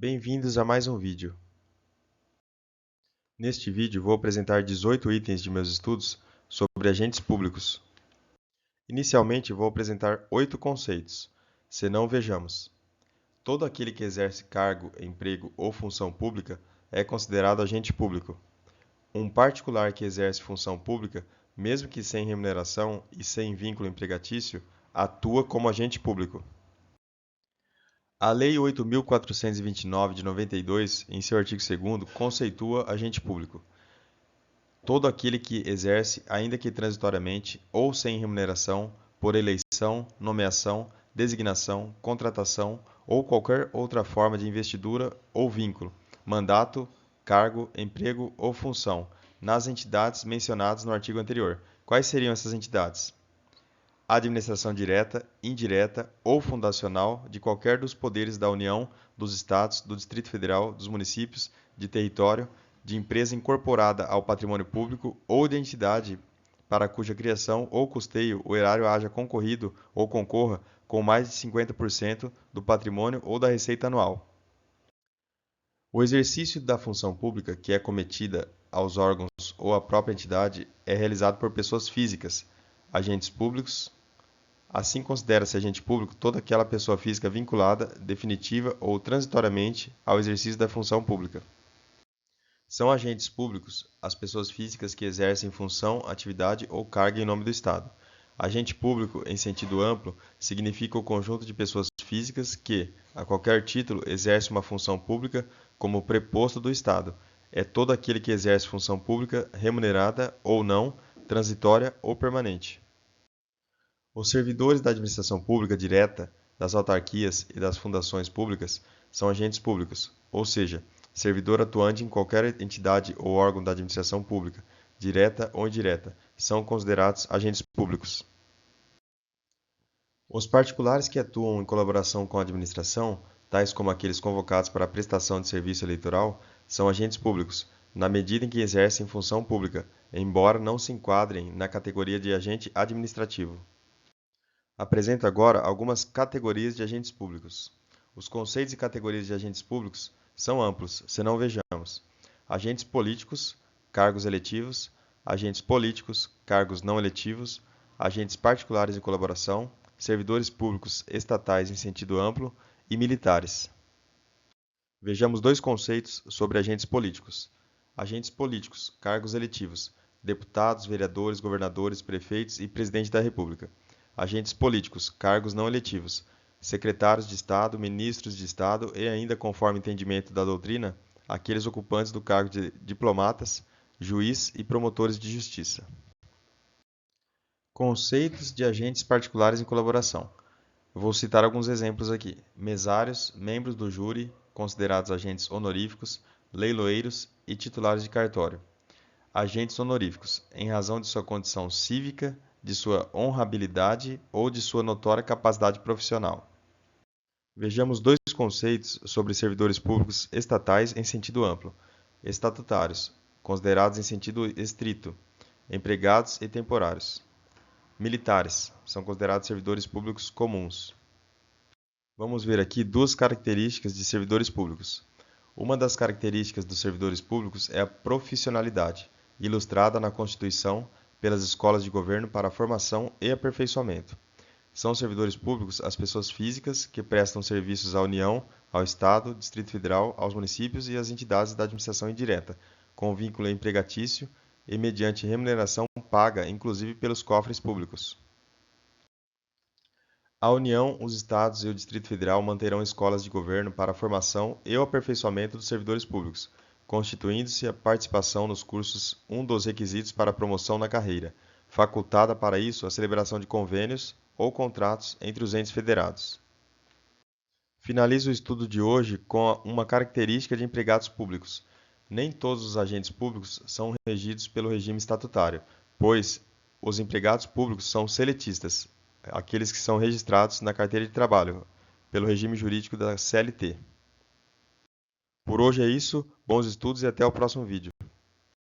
Bem-vindos a mais um vídeo. Neste vídeo vou apresentar 18 itens de meus estudos sobre agentes públicos. Inicialmente vou apresentar 8 conceitos, senão vejamos. Todo aquele que exerce cargo, emprego ou função pública é considerado agente público. Um particular que exerce função pública, mesmo que sem remuneração e sem vínculo empregatício, atua como agente público. A Lei 8.429 de 92, em seu artigo 2º, conceitua agente público todo aquele que exerce, ainda que transitoriamente ou sem remuneração, por eleição, nomeação, designação, contratação ou qualquer outra forma de investidura ou vínculo, mandato, cargo, emprego ou função, nas entidades mencionadas no artigo anterior. Quais seriam essas entidades? Administração direta, indireta ou fundacional de qualquer dos poderes da União, dos Estados, do Distrito Federal, dos municípios, de território, de empresa incorporada ao patrimônio público ou de entidade para cuja criação ou custeio o erário haja concorrido ou concorra com mais de 50% do patrimônio ou da receita anual. O exercício da função pública que é cometida aos órgãos ou à própria entidade é realizado por pessoas físicas, agentes públicos. Assim, considera-se agente público toda aquela pessoa física vinculada, definitiva ou transitoriamente, ao exercício da função pública. São agentes públicos as pessoas físicas que exercem função, atividade ou carga em nome do Estado. Agente público, em sentido amplo, significa o conjunto de pessoas físicas que, a qualquer título, exerce uma função pública como preposto do Estado. É todo aquele que exerce função pública, remunerada ou não, transitória ou permanente. Os servidores da administração pública direta, das autarquias e das fundações públicas são agentes públicos, ou seja, servidor atuante em qualquer entidade ou órgão da administração pública, direta ou indireta, são considerados agentes públicos. Os particulares que atuam em colaboração com a administração, tais como aqueles convocados para a prestação de serviço eleitoral, são agentes públicos, na medida em que exercem função pública, embora não se enquadrem na categoria de agente administrativo. Apresento agora algumas categorias de agentes públicos. Os conceitos e categorias de agentes públicos são amplos, senão vejamos. Agentes políticos, cargos eletivos, agentes políticos, cargos não eletivos, agentes particulares de colaboração, servidores públicos estatais em sentido amplo e militares. Vejamos dois conceitos sobre agentes políticos. Agentes políticos, cargos eletivos, deputados, vereadores, governadores, prefeitos e presidente da República. Agentes políticos, cargos não eletivos, secretários de Estado, ministros de Estado e ainda, conforme entendimento da doutrina, aqueles ocupantes do cargo de diplomatas, juiz e promotores de justiça. Conceitos de agentes particulares em colaboração. Vou citar alguns exemplos aqui. Mesários, membros do júri, considerados agentes honoríficos, leiloeiros e titulares de cartório. Agentes honoríficos, em razão de sua condição cívica, de sua honrabilidade ou de sua notória capacidade profissional. Vejamos dois conceitos sobre servidores públicos estatais em sentido amplo. Estatutários, considerados em sentido estrito, empregados e temporários. Militares, são considerados servidores públicos comuns. Vamos ver aqui duas características de servidores públicos. Uma das características dos servidores públicos é a profissionalidade, ilustrada na Constituição pelas escolas de governo para a formação e aperfeiçoamento. São servidores públicos as pessoas físicas que prestam serviços à União, ao Estado, Distrito Federal, aos municípios e às entidades da administração indireta, com vínculo empregatício e mediante remuneração paga, inclusive pelos cofres públicos. A União, os Estados e o Distrito Federal manterão escolas de governo para a formação e o aperfeiçoamento dos servidores públicos, constituindo-se a participação nos cursos um dos requisitos para a promoção na carreira, facultada para isso a celebração de convênios ou contratos entre os entes federados. Finalizo o estudo de hoje com uma característica de empregados públicos. Nem todos os agentes públicos são regidos pelo regime estatutário, pois os empregados públicos são seletistas, aqueles que são registrados na carteira de trabalho, pelo regime jurídico da CLT. Por hoje é isso, bons estudos e até o próximo vídeo.